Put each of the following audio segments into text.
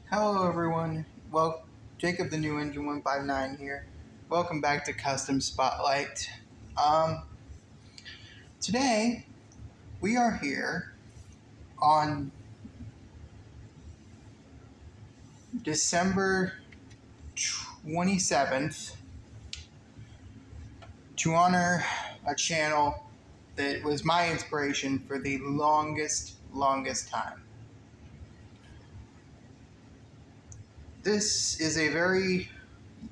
Hello everyone. Well, Jacob the New Engine 159 here. Welcome back to Custom Spotlight. Um, Today we are here on December 27th to honor a channel that was my inspiration for the longest time. This is a very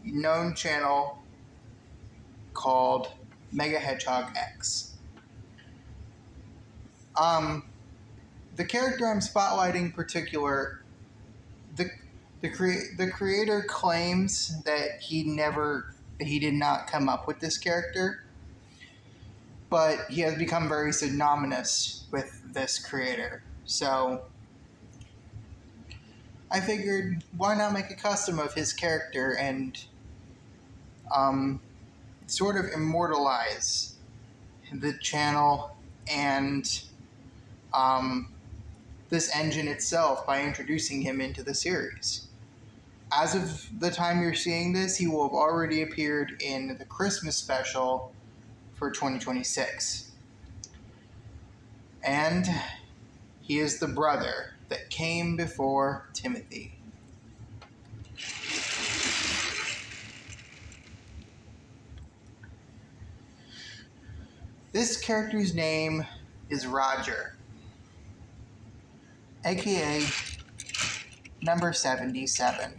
known channel called megahedgehogx. The character I'm spotlighting in particular, the creator claims that he did not come up with this character, but he has become very synonymous with this creator. So I figured, why not make a custom of his character and sort of immortalize the channel and this engine itself by introducing him into the series. As of the time you're seeing this, he will have already appeared in the Christmas special for 2026. And he is the brother that came before Timothy. This character's name is Roger, aka number 77.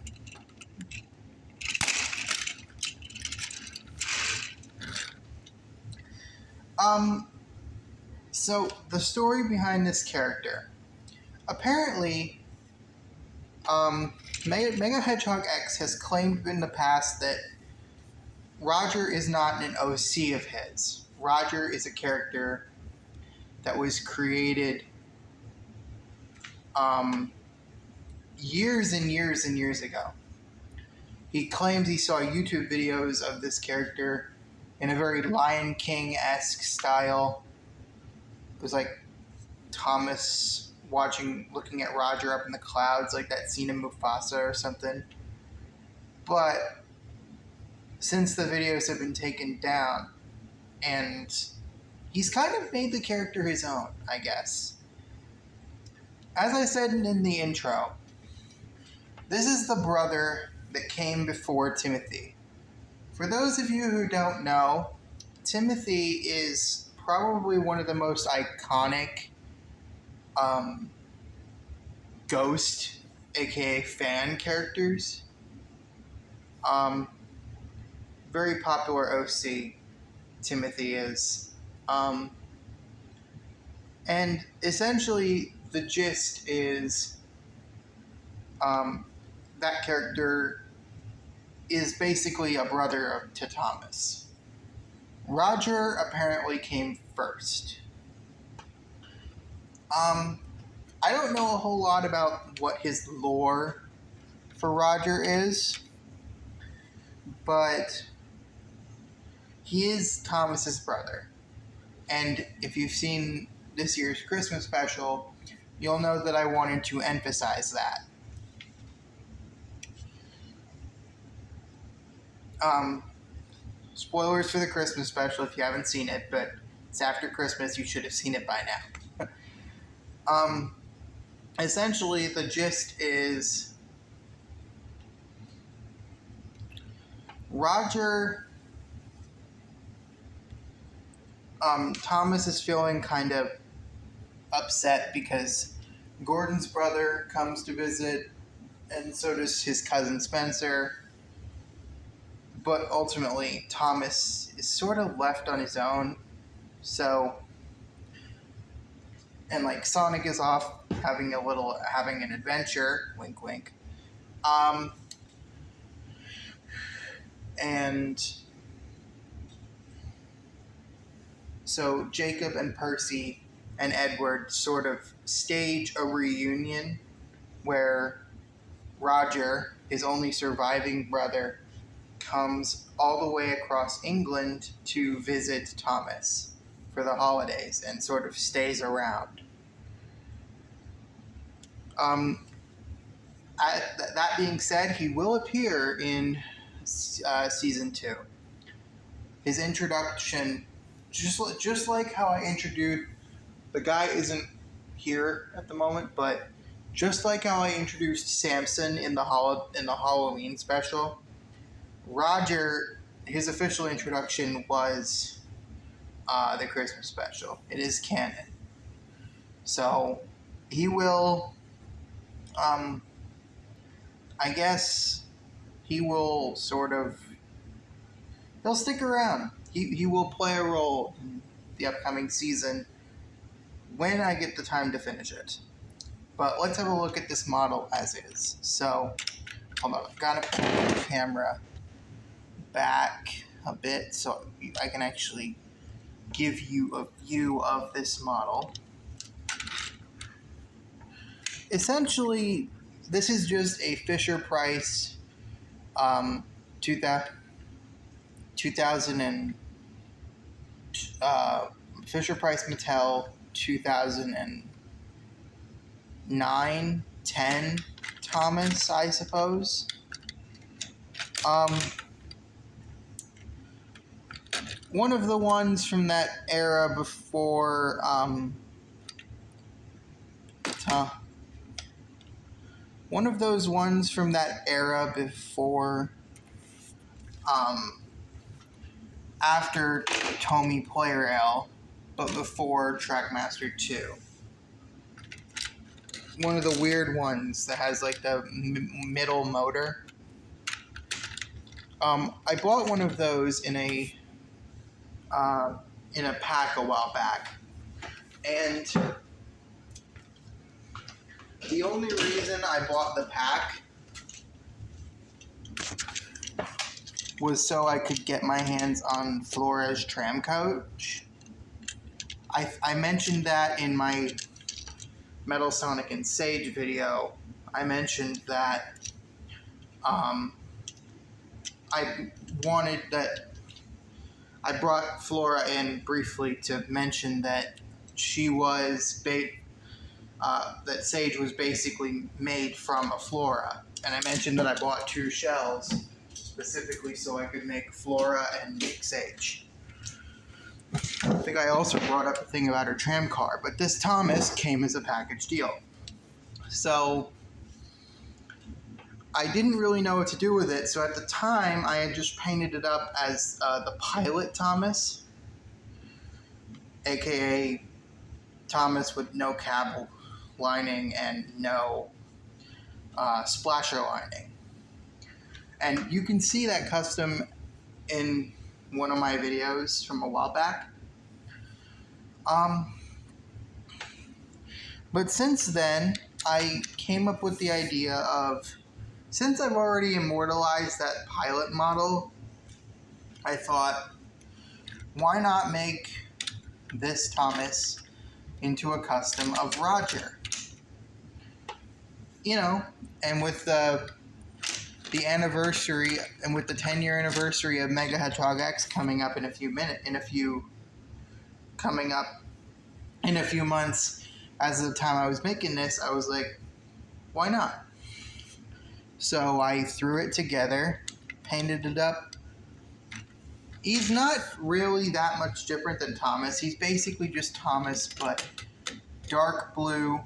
So the story behind this character. Apparently, megahedgehogx has claimed in the past that Roger is not an OC of his. Roger is a character that was created years and years ago. He claims he saw YouTube videos of this character in a very Lion King-esque style. It was like Thomas looking at Roger up in the clouds, like that scene in Mufasa or something. But since the videos have been taken down, and he's kind of made the character his own, I guess. As I said in the intro, this is the brother that came before Timothy. For those of you who don't know, Timothy is probably one of the most iconic ghost, aka fan characters. Very popular OC, Timothy is. And essentially, the gist is that character is basically a brother to Thomas. Roger apparently came first. I don't know a whole lot about what his lore for Roger is, but he is Thomas's brother. And if you've seen this year's Christmas special, you'll know that I wanted to emphasize that. Spoilers for the Christmas special if you haven't seen it, but it's after Christmas, you should have seen it by now. Essentially, the gist is Roger, Thomas is feeling kind of upset because Gordon's brother comes to visit, and so does his cousin Spencer. But ultimately, Thomas is sort of left on his own. So, and like Sonic is off having an adventure, wink wink. And so Jacob and Percy and Edward sort of stage a reunion where Roger, his only surviving brother, comes all the way across England to visit Thomas for the holidays and sort of stays around. that being said, he will appear in season 2. His introduction, just like how I introduced, the guy isn't here at the moment, but just like how I introduced Samson in the Halloween special, Roger, his official introduction was the Christmas special. It is canon. So he will, I guess he will he'll stick around. He will play a role in the upcoming season when I get the time to finish it. But let's have a look at this model as is. So, hold on, I've got to put the camera back a bit so I can actually give you a view of this model. Essentially, this is just a Fisher-Price 2000 and Fisher-Price Mattel 2009, 10 Thomas, I suppose. One of the ones from that era before one of those ones from that era before after Tomy Player L, but before Trackmaster 2. One of the weird ones that has like the middle motor. I bought one of those in a pack a while back, and the only reason I bought the pack was so I could get my hands on Flores Tram Coach. I mentioned that in my Metal Sonic and Sage video. I mentioned that I wanted that. I brought Flora in briefly to mention that she was that Sage was basically made from a Flora, and I mentioned that I bought 2 shells specifically so I could make Flora and make Sage. I think I also brought up a thing about her tram car, but this Thomas came as a package deal. So I didn't really know what to do with it, so at the time I had just painted it up as the Pilot Thomas, aka Thomas with no cab lining and no splasher lining. And you can see that custom in one of my videos from a while back. But since then, I came up with the idea of, since I've already immortalized that Pilot model, I thought, why not make this Thomas into a custom of Roger? You know, and with the anniversary, and with the 10-year anniversary of megahedgehogx coming up in a few months, as of the time I was making this, I was like, why not? So I threw it together, painted it up. He's not really that much different than Thomas. He's basically just Thomas, but dark blue.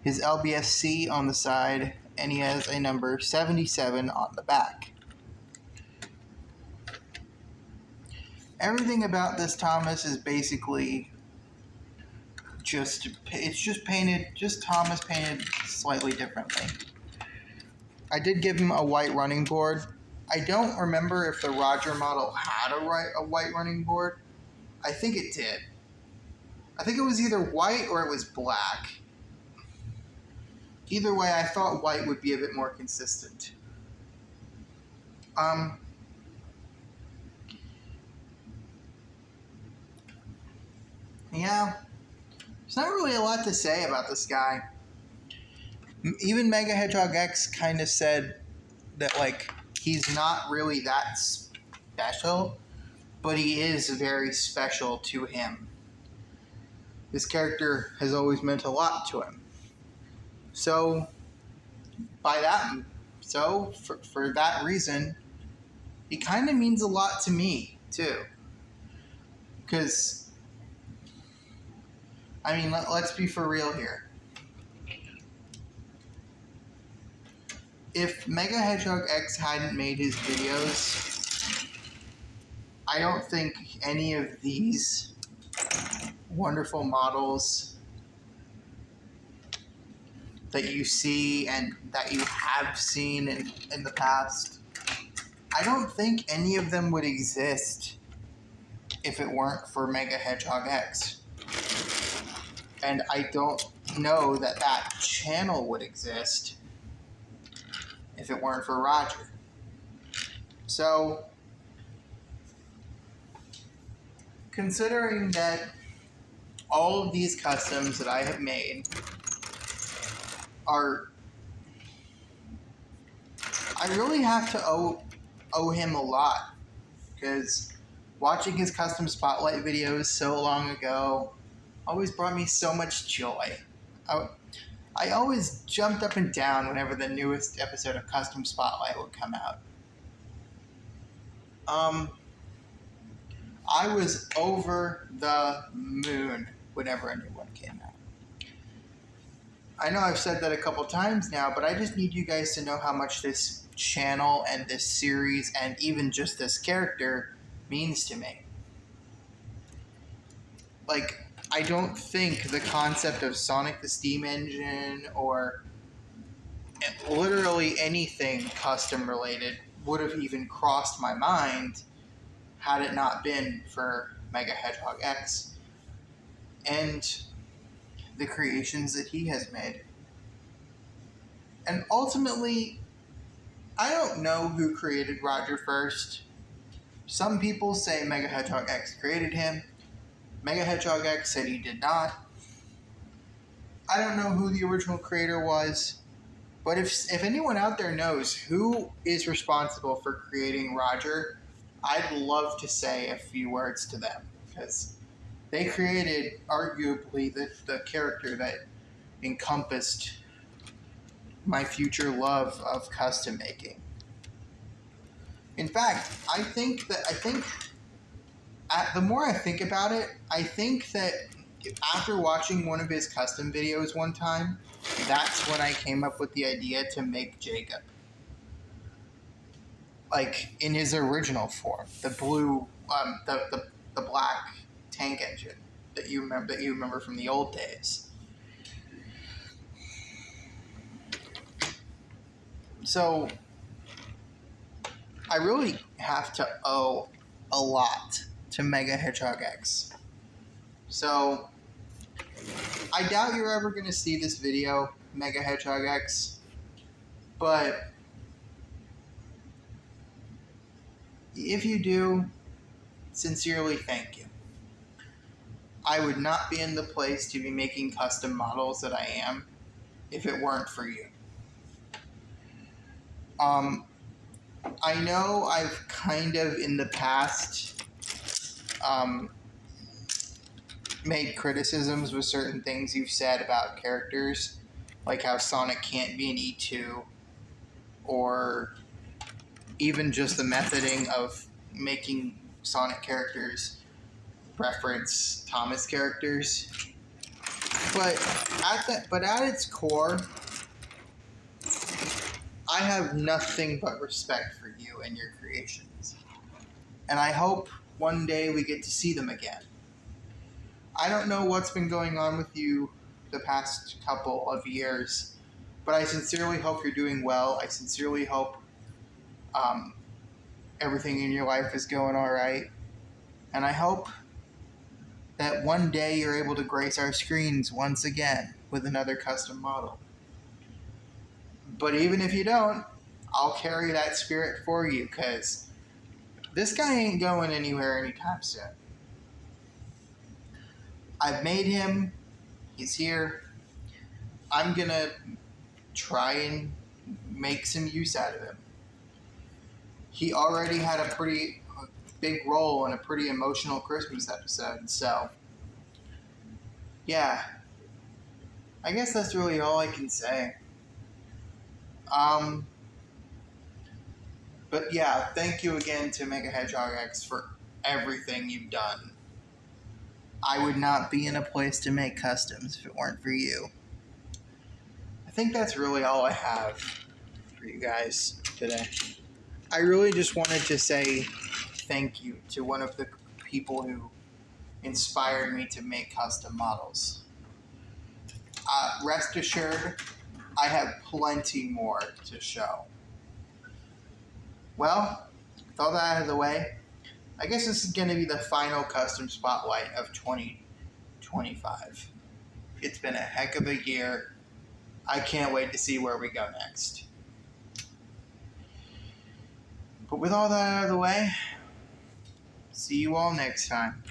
His LBSC on the side, and he has a number 77 on the back. Everything about this Thomas is basically just Thomas painted slightly differently. I did give him a white running board. I don't remember if the Roger model had a white running board. I think it did. I think it was either white or it was black. Either way, I thought white would be a bit more consistent. Yeah, there's not really a lot to say about this guy. Even megahedgehogx kind of said that, like, he's not really that special, but he is very special to him. This character has always meant a lot to him. So, for that reason, he kind of means a lot to me too. Because, I mean, let's be for real here. If megahedgehogx hadn't made his videos, I don't think any of these wonderful models that you see and that you have seen in the past, I don't think any of them would exist if it weren't for megahedgehogx. And I don't know that that channel would exist if it weren't for Roger. So, considering that all of these customs that I have made are, I really have to owe him a lot, because watching his custom spotlight videos so long ago always brought me so much joy. I always jumped up and down whenever the newest episode of Custom Spotlight would come out. I was over the moon whenever a new one came out. I know I've said that a couple times now, but I just need you guys to know how much this channel and this series and even just this character means to me. Like, I don't think the concept of Sonic the Steam Engine or literally anything custom related would have even crossed my mind had it not been for megahedgehogx and the creations that he has made. And ultimately, I don't know who created Roger first. Some people say megahedgehogx created him. megahedgehogx said he did not. I don't know who the original creator was, but if anyone out there knows who is responsible for creating Roger, I'd love to say a few words to them, because they created arguably the character that encompassed my future love of custom making. In fact, the more I think about it, I think that after watching one of his custom videos one time, that's when I came up with the idea to make Jacob. Like, in his original form, the blue, the black tank engine that you remember from the old days. So, I really have to owe a lot to megahedgehogx. So, I doubt you're ever going to see this video, megahedgehogx, but if you do, sincerely thank you. I would not be in the place to be making custom models that I am if it weren't for you. I know I've kind of in the past made criticisms with certain things you've said about characters, like how Sonic can't be an E2, or even just the methoding of making Sonic characters reference Thomas characters. But at its core, I have nothing but respect for you and your creations. And I hope one day we get to see them again. I don't know what's been going on with you the past couple of years, but I sincerely hope you're doing well. I sincerely hope everything in your life is going all right. And I hope that one day you're able to grace our screens once again with another custom model. But even if you don't, I'll carry that spirit for you, because this guy ain't going anywhere anytime soon. I've made him. He's here. I'm going to try and make some use out of him. He already had a pretty big role in a pretty emotional Christmas episode, so yeah. I guess that's really all I can say. But yeah, thank you again to megahedgehogx for everything you've done. I would not be in a place to make customs if it weren't for you. I think that's really all I have for you guys today. I really just wanted to say thank you to one of the people who inspired me to make custom models. Rest assured, I have plenty more to show. Well, with all that out of the way, I guess this is going to be the final custom spotlight of 2025. It's been a heck of a year. I can't wait to see where we go next. But with all that out of the way, see you all next time.